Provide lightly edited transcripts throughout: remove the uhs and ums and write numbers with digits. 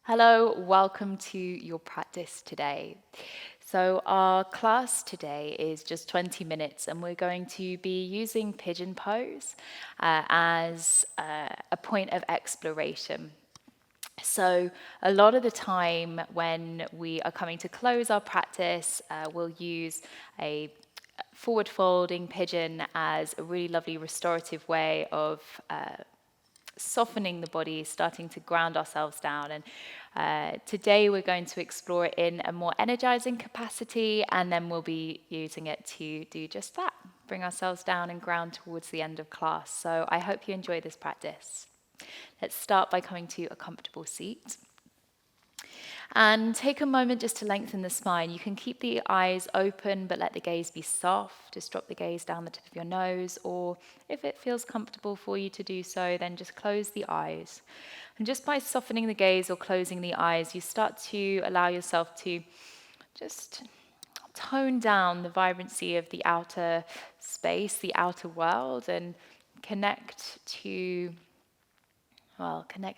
Hello, welcome to your practice today. So our class today is just 20 minutes and we're going to be using pigeon pose as a point of exploration. So a lot of the time when we are coming to close our practice, we'll use a forward folding pigeon as a really lovely restorative way of softening the body, starting to ground ourselves down. And today we're going to explore it in a more energizing capacity, and then we'll be using it to do just that, bring ourselves down and ground towards the end of class. So I hope you enjoy this practice. Let's start by coming to a comfortable seat. And take a moment just to lengthen the spine. You can keep the eyes open, but let the gaze be soft. Just drop the gaze down the tip of your nose, or if it feels comfortable for you to do so, then just close the eyes. And just by softening the gaze or closing the eyes, you start to allow yourself to just tone down the vibrancy of the outer space, the outer world, and connect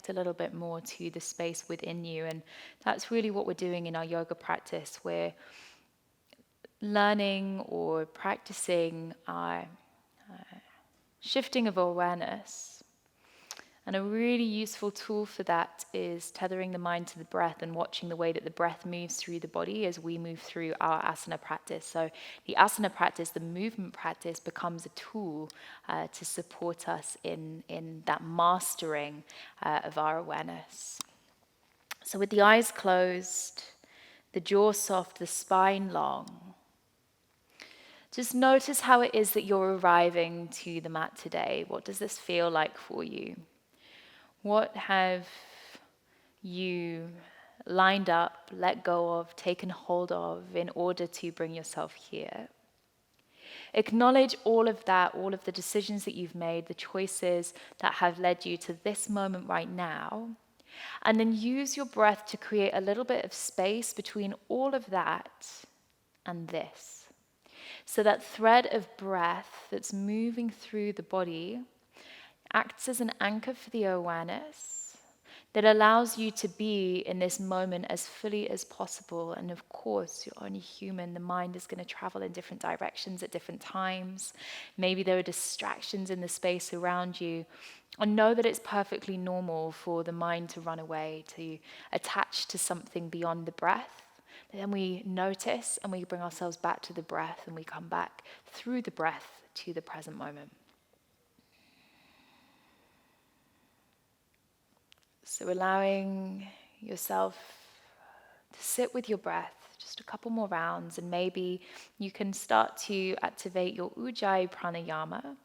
a little bit more to the space within you. And that's really what we're doing in our yoga practice. We're learning or practicing our shifting of awareness. And a really useful tool for that is tethering the mind to the breath and watching the way that the breath moves through the body as we move through our asana practice. So the asana practice, the movement practice, becomes a tool to support us in that mastering of our awareness. So with the eyes closed, the jaw soft, the spine long, just notice how it is that you're arriving to the mat today. What does this feel like for you? What have you lined up, let go of, taken hold of in order to bring yourself here? Acknowledge all of that, all of the decisions that you've made, the choices that have led you to this moment right now. And then use your breath to create a little bit of space between all of that and this. So that thread of breath that's moving through the body acts as an anchor for the awareness that allows you to be in this moment as fully as possible. And of course, you're only human. The mind is going to travel in different directions at different times. Maybe there are distractions in the space around you. And know that it's perfectly normal for the mind to run away, to attach to something beyond the breath. But then we notice and we bring ourselves back to the breath, and we come back through the breath to the present moment. So allowing yourself to sit with your breath just a couple more rounds, and maybe you can start to activate your Ujjayi pranayama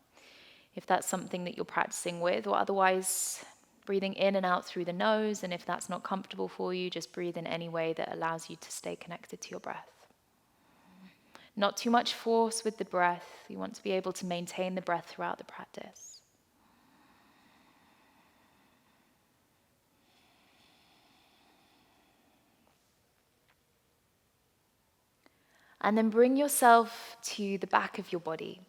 if that's something that you're practicing with, or otherwise breathing in and out through the nose. And if that's not comfortable for you, just breathe in any way that allows you to stay connected to your breath. Not too much force with the breath. You want to be able to maintain the breath throughout the practice. And then bring yourself to the back of your body.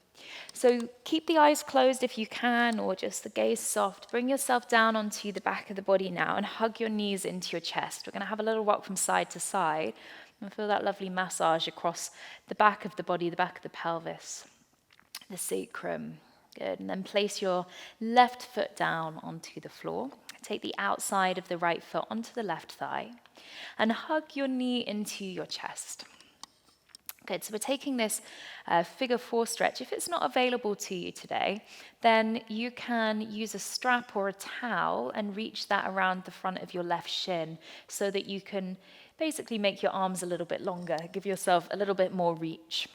So keep the eyes closed if you can, or just the gaze soft. Bring yourself down onto the back of the body now and hug your knees into your chest. We're going to have a little rock from side to side. And feel that lovely massage across the back of the body, the back of the pelvis, the sacrum. Good. And then place your left foot down onto the floor. Take the outside of the right foot onto the left thigh and hug your knee into your chest. Good, so we're taking this figure 4 stretch. If it's not available to you today, then you can use a strap or a towel and reach that around the front of your left shin so that you can basically make your arms a little bit longer, give yourself a little bit more reach.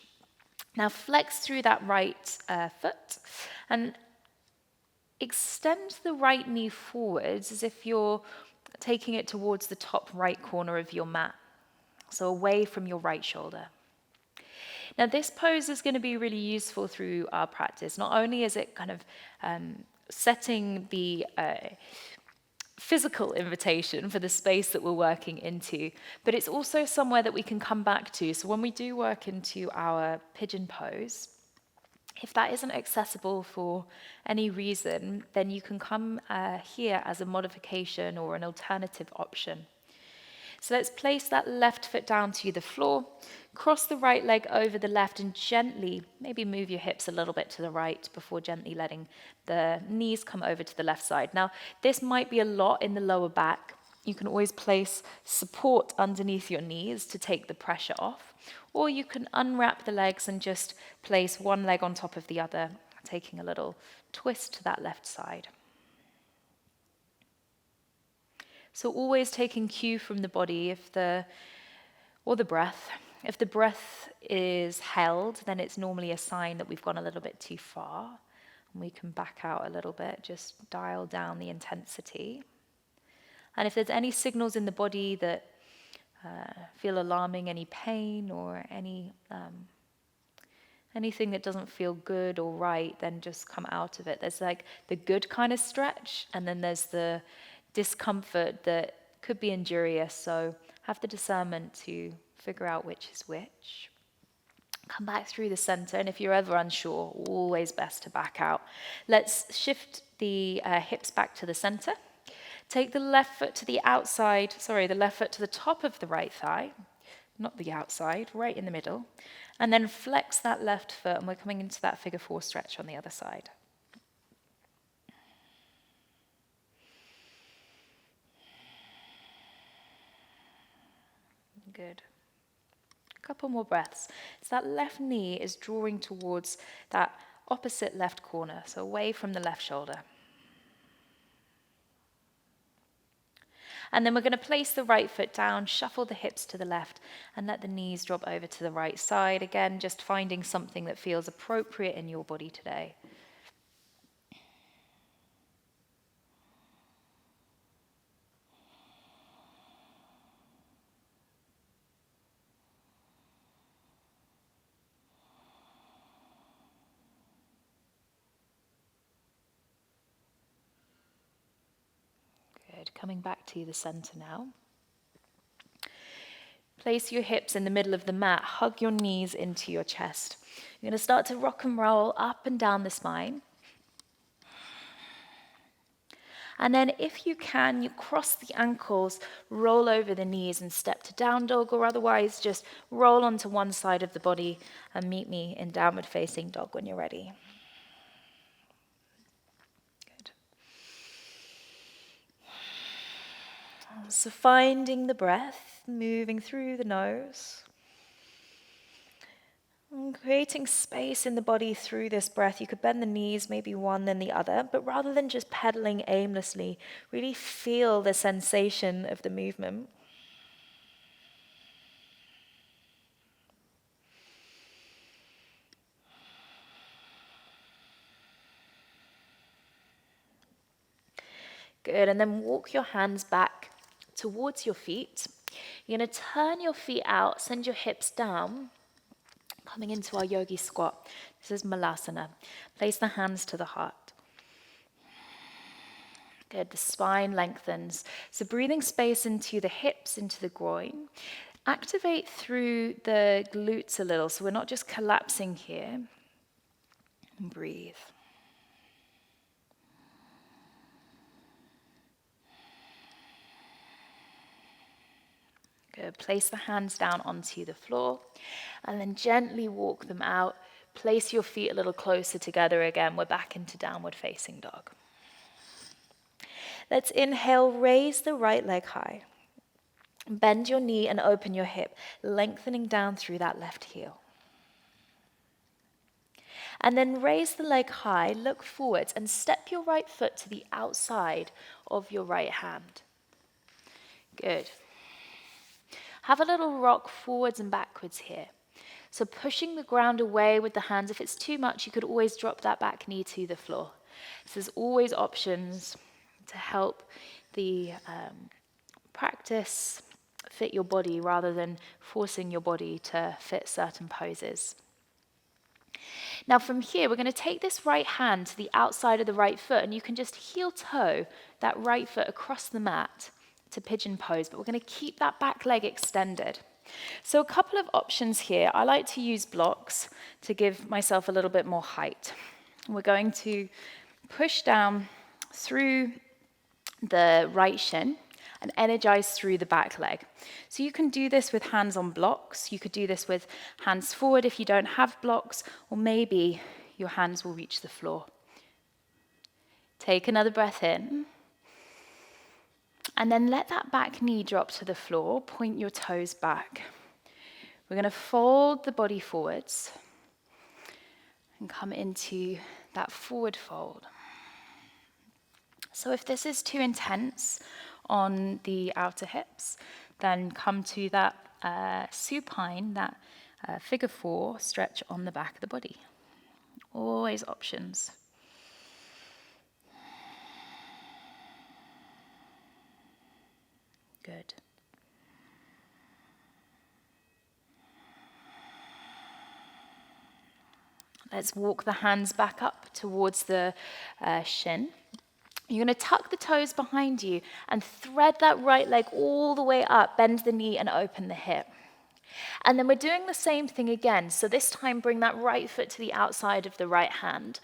Now flex through that right foot and extend the right knee forwards as if you're taking it towards the top right corner of your mat, so away from your right shoulder. Now, this pose is going to be really useful through our practice. Not only is it kind of setting the physical invitation for the space that we're working into, but it's also somewhere that we can come back to. So when we do work into our pigeon pose, if that isn't accessible for any reason, then you can come here as a modification or an alternative option. So let's place that left foot down to the floor, cross the right leg over the left, and gently, maybe move your hips a little bit to the right before gently letting the knees come over to the left side. Now, this might be a lot in the lower back. You can always place support underneath your knees to take the pressure off, or you can unwrap the legs and just place one leg on top of the other, taking a little twist to that left side. So always taking cue from the body or the breath. If the breath is held, then it's normally a sign that we've gone a little bit too far. And we can back out a little bit, just dial down the intensity. And if there's any signals in the body that feel alarming, any pain or anything that doesn't feel good or right, then just come out of it. There's like the good kind of stretch, and then there's the discomfort that could be injurious. So have the discernment to figure out which is which. Come back through the center, and if you're ever unsure, always best to back out. Let's shift the hips back to the center. Take the left foot to the top of the right thigh, not the outside, right in the middle, and then flex that left foot, and we're coming into that figure 4 stretch on the other side. Good. A couple more breaths. So that left knee is drawing towards that opposite left corner, so away from the left shoulder. And then we're going to place the right foot down, shuffle the hips to the left, and let the knees drop over to the right side. Again, just finding something that feels appropriate in your body today. Coming back to the center now. Place your hips in the middle of the mat. Hug your knees into your chest. You're going to start to rock and roll up and down the spine. And then if you can, you cross the ankles, roll over the knees and step to down dog, or otherwise just roll onto one side of the body and meet me in downward facing dog when you're ready. So finding the breath, moving through the nose, and creating space in the body through this breath. You could bend the knees, maybe one then the other, but rather than just pedaling aimlessly, really feel the sensation of the movement. Good, and then walk your hands back towards your feet. You're going to turn your feet out, send your hips down, coming into our yogi squat. This is malasana. Place the hands to the heart. Good, the spine lengthens. So breathing space into the hips, into the groin. Activate through the glutes a little, so we're not just collapsing here. And breathe. Good. Place the hands down onto the floor and then gently walk them out. Place your feet a little closer together again. We're back into downward facing dog. Let's inhale, raise the right leg high. Bend your knee and open your hip, lengthening down through that left heel. And then raise the leg high, look forwards and step your right foot to the outside of your right hand. Good. Have a little rock forwards and backwards here. So pushing the ground away with the hands. If it's too much, you could always drop that back knee to the floor. So there's always options to help the practice fit your body rather than forcing your body to fit certain poses. Now from here, we're going to take this right hand to the outside of the right foot, and you can just heel toe that right foot across the mat to pigeon pose, but we're going to keep that back leg extended. So a couple of options here. I like to use blocks to give myself a little bit more height. We're going to push down through the right shin and energize through the back leg. So you can do this with hands on blocks. You could do this with hands forward if you don't have blocks, or maybe your hands will reach the floor. Take another breath in. And then let that back knee drop to the floor. Point your toes back. We're going to fold the body forwards and come into that forward fold. So if this is too intense on the outer hips, then come to that supine, that figure 4 stretch on the back of the body. Always options. Good. Let's walk the hands back up towards the shin. You're going to tuck the toes behind you and thread that right leg all the way up, bend the knee and open the hip. And then we're doing the same thing again. So this time bring that right foot to the outside of the right hand.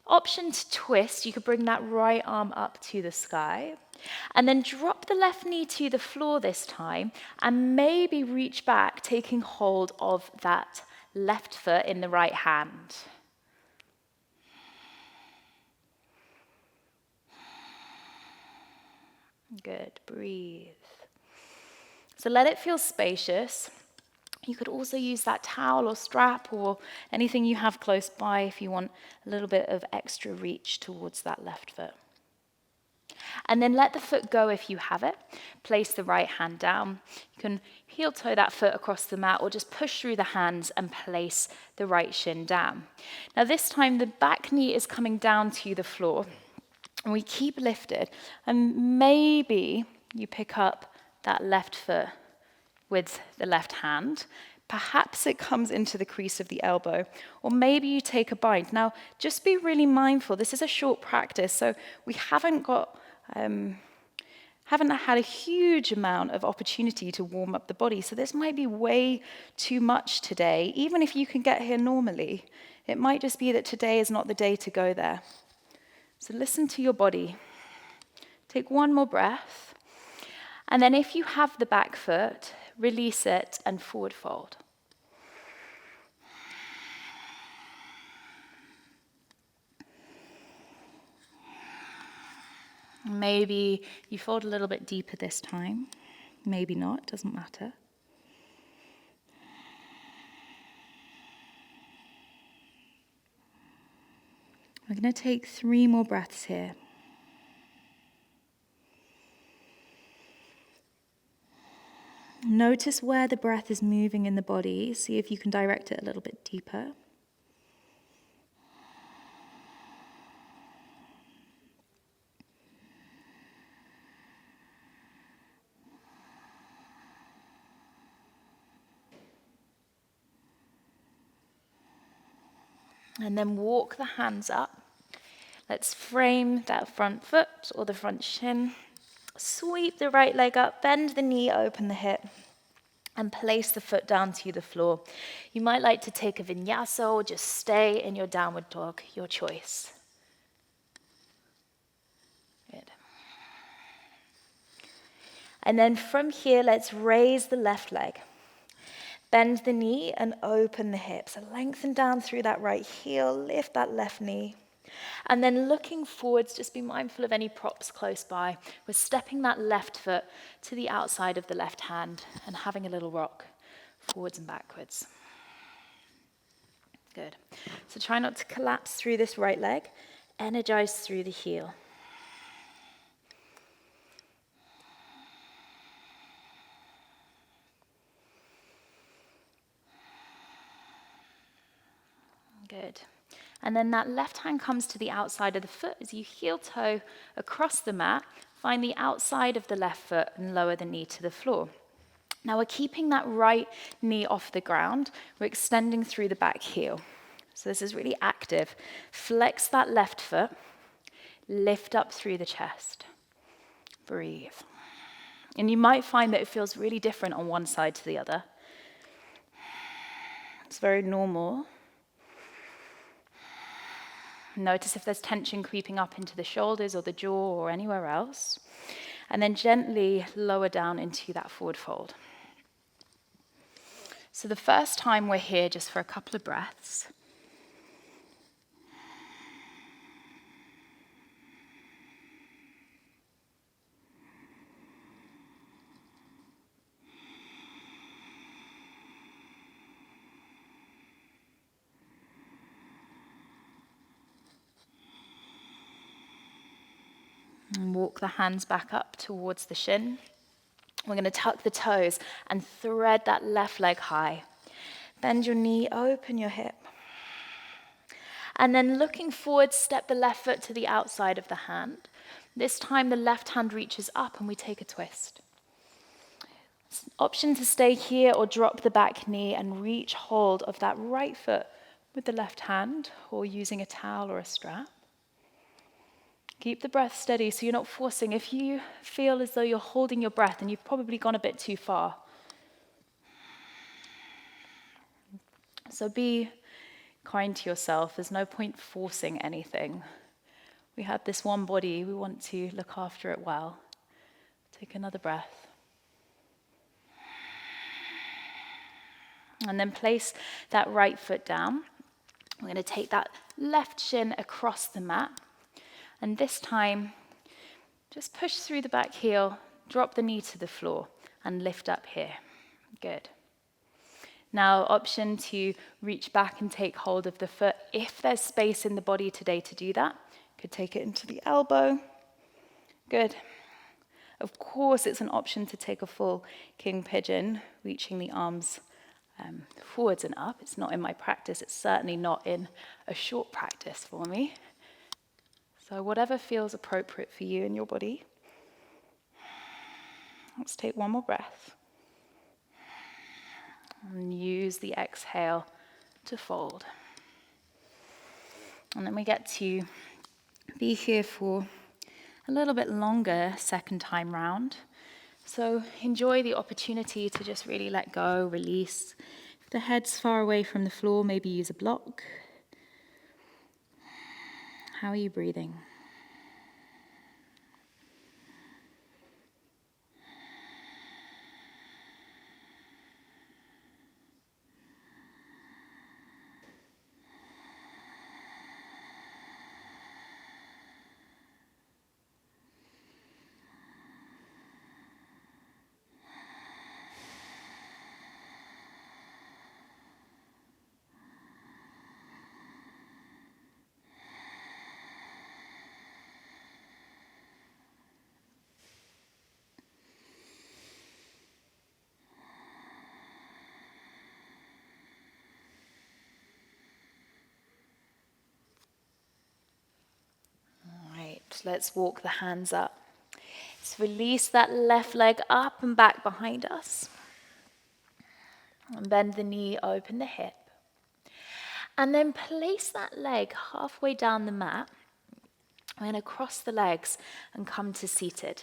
Option to twist, you could bring that right arm up to the sky. And then drop the left knee to the floor this time and maybe reach back, taking hold of that left foot in the right hand. Good, breathe. So let it feel spacious. You could also use that towel or strap or anything you have close by if you want a little bit of extra reach towards that left foot. And then let the foot go if you have it. Place the right hand down. You can heel toe that foot across the mat or just push through the hands and place the right shin down. Now this time the back knee is coming down to the floor and we keep lifted and maybe you pick up that left foot with the left hand. Perhaps it comes into the crease of the elbow, or maybe you take a bind. Now, just be really mindful. This is a short practice, so we haven't had a huge amount of opportunity to warm up the body. So this might be way too much today. Even if you can get here normally, it might just be that today is not the day to go there. So listen to your body. Take one more breath. And then if you have the back foot, release it and forward fold. Maybe you fold a little bit deeper this time. Maybe not, doesn't matter. We're going to take 3 more breaths here. Notice where the breath is moving in the body. See if you can direct it a little bit deeper. And then walk the hands up. Let's frame that front foot or the front shin. Sweep the right leg up, bend the knee, open the hip, and place the foot down to the floor. You might like to take a vinyasa or just stay in your downward dog, your choice. Good. And then from here, let's raise the left leg. Bend the knee and open the hip. So lengthen down through that right heel, lift that left knee. And then looking forwards, just be mindful of any props close by. We're stepping that left foot to the outside of the left hand and having a little rock forwards and backwards. Good. So try not to collapse through this right leg. Energize through the heel. Good. And then that left hand comes to the outside of the foot as you heel toe across the mat, find the outside of the left foot and lower the knee to the floor. Now we're keeping that right knee off the ground. We're extending through the back heel. So this is really active. Flex that left foot, lift up through the chest. Breathe. And you might find that it feels really different on one side to the other. It's very normal. Notice if there's tension creeping up into the shoulders or the jaw or anywhere else. And then gently lower down into that forward fold. So the first time we're here just for a couple of breaths. And walk the hands back up towards the shin. We're going to tuck the toes and thread that left leg high. Bend your knee, open your hip. And then looking forward, step the left foot to the outside of the hand. This time the left hand reaches up and we take a twist. Option to stay here or drop the back knee and reach hold of that right foot with the left hand or using a towel or a strap. Keep the breath steady so you're not forcing. If you feel as though you're holding your breath, then you've probably gone a bit too far. So be kind to yourself. There's no point forcing anything. We have this one body. We want to look after it well. Take another breath. And then place that right foot down. We're going to take that left shin across the mat. And this time, just push through the back heel, drop the knee to the floor, and lift up here. Good. Now, option to reach back and take hold of the foot. If there's space in the body today to do that, could take it into the elbow. Good. Of course, it's an option to take a full king pigeon, reaching the arms forwards and up. It's not in my practice. It's certainly not in a short practice for me. So whatever feels appropriate for you and your body. Let's take one more breath. And use the exhale to fold. And then we get to be here for a little bit longer second time round. So enjoy the opportunity to just really let go, release. If the head's far away from the floor, maybe use a block. How are you breathing? Let's walk the hands up. Let's release that left leg up and back behind us. And bend the knee, open the hip. And then place that leg halfway down the mat. We're going to cross the legs and come to seated.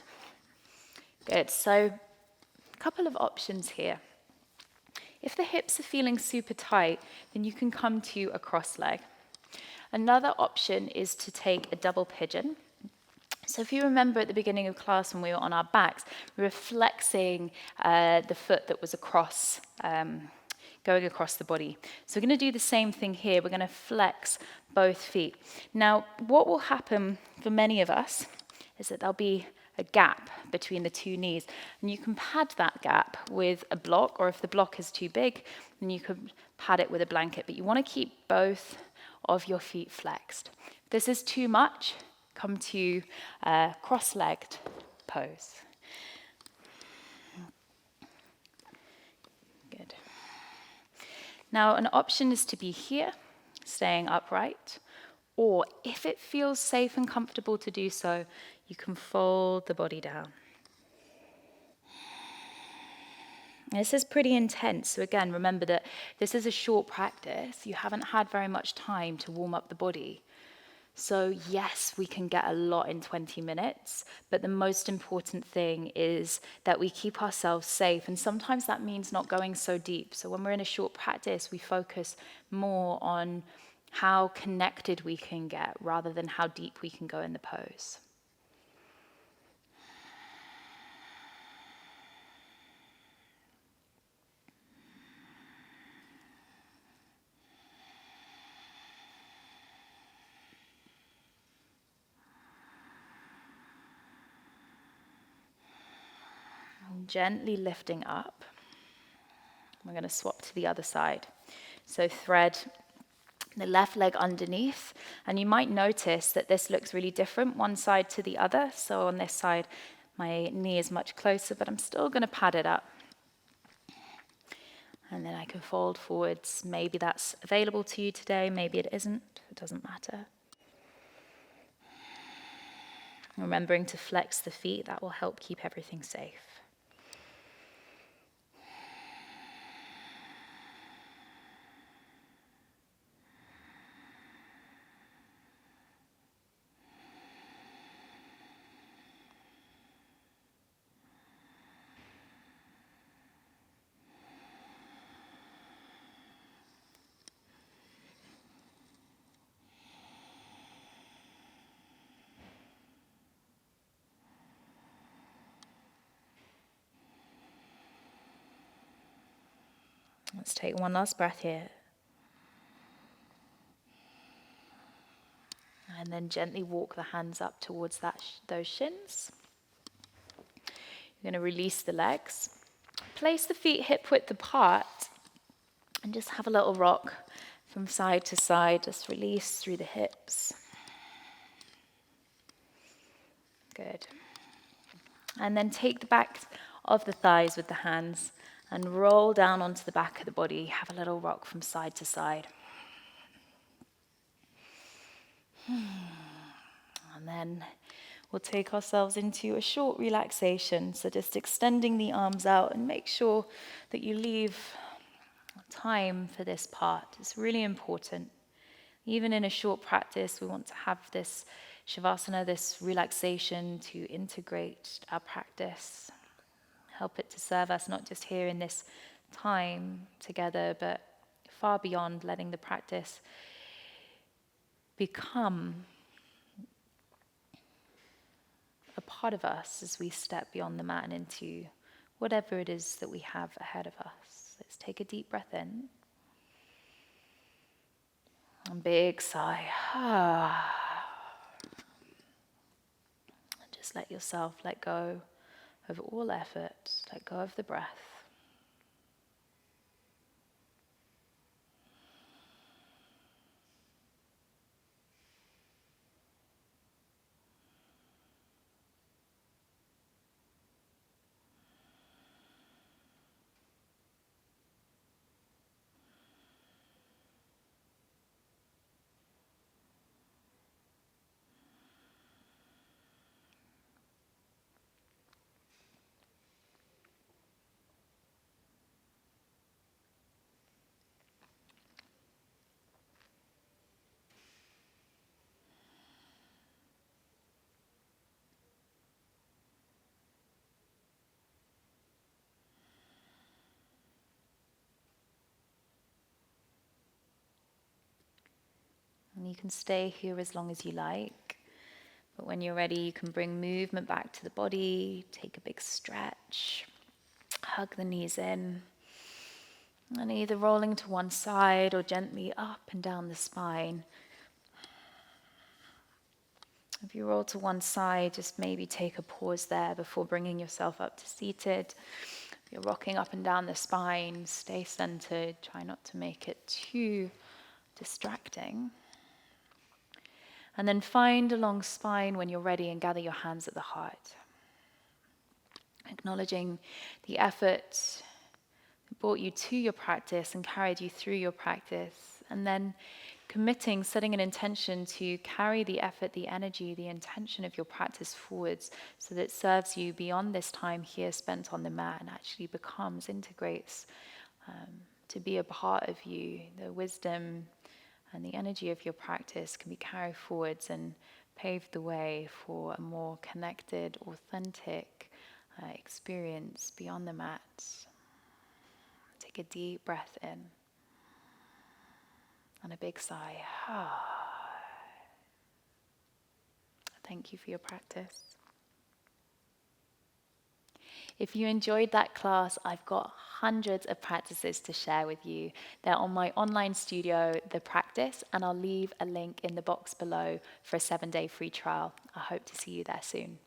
Good. So a couple of options here. If the hips are feeling super tight, then you can come to a cross leg. Another option is to take a double pigeon. So if you remember at the beginning of class when we were on our backs, we were flexing the foot that was across, going across the body. So we're going to do the same thing here. We're going to flex both feet. Now, what will happen for many of us is that there'll be a gap between the two knees. And you can pad that gap with a block, or if the block is too big, then you can pad it with a blanket. But you want to keep both of your feet flexed. If this is too much, come to cross-legged pose. Good. Now, an option is to be here, staying upright, or if it feels safe and comfortable to do so, you can fold the body down. This is pretty intense, so again, remember that this is a short practice. You haven't had very much time to warm up the body. So yes, we can get a lot in 20 minutes, but the most important thing is that we keep ourselves safe, and sometimes that means not going so deep. So when we're in a short practice, we focus more on how connected we can get rather than how deep we can go in the pose. Gently lifting up. We're going to swap to the other side. So thread the left leg underneath, and you might notice that this looks really different one side to the other. So on this side, my knee is much closer, but I'm still going to pad it up. And then I can fold forwards. Maybe that's available to you today, maybe it isn't. It doesn't matter. Remembering to flex the feet, that will help keep everything safe. Let's take one last breath here. And then gently walk the hands up towards those shins. You're going to release the legs. Place the feet hip width apart and just have a little rock from side to side. Just release through the hips. Good. And then take the back of the thighs with the hands and roll down onto the back of the body. Have a little rock from side to side. And then we'll take ourselves into a short relaxation. So just extending the arms out, and make sure that you leave time for this part. It's really important. Even in a short practice, we want to have this shavasana, this relaxation, to integrate our practice. Help it to serve us not just here in this time together, but far beyond, letting the practice become a part of us as we step beyond the mat and into whatever it is that we have ahead of us. Let's take a deep breath in. And big sigh. And just let yourself let go of all effort. Let go of the breath. And you can stay here as long as you like. But when you're ready, you can bring movement back to the body, take a big stretch, hug the knees in, and either rolling to one side or gently up and down the spine. If you roll to one side, just maybe take a pause there before bringing yourself up to seated. If you're rocking up and down the spine, stay centered, try not to make it too distracting. And then find a long spine when you're ready and gather your hands at the heart. Acknowledging the effort that brought you to your practice and carried you through your practice. And then committing, setting an intention to carry the effort, the energy, the intention of your practice forwards so that it serves you beyond this time here spent on the mat and actually becomes, integrates to be a part of you. The wisdom and the energy of your practice can be carried forwards and pave the way for a more connected, authentic experience beyond the mat. Take a deep breath in and a big sigh. Thank you for your practice. If you enjoyed that class, I've got hundreds of practices to share with you. They're on my online studio, The Practice, and I'll leave a link in the box below for a 7-day free trial. I hope to see you there soon.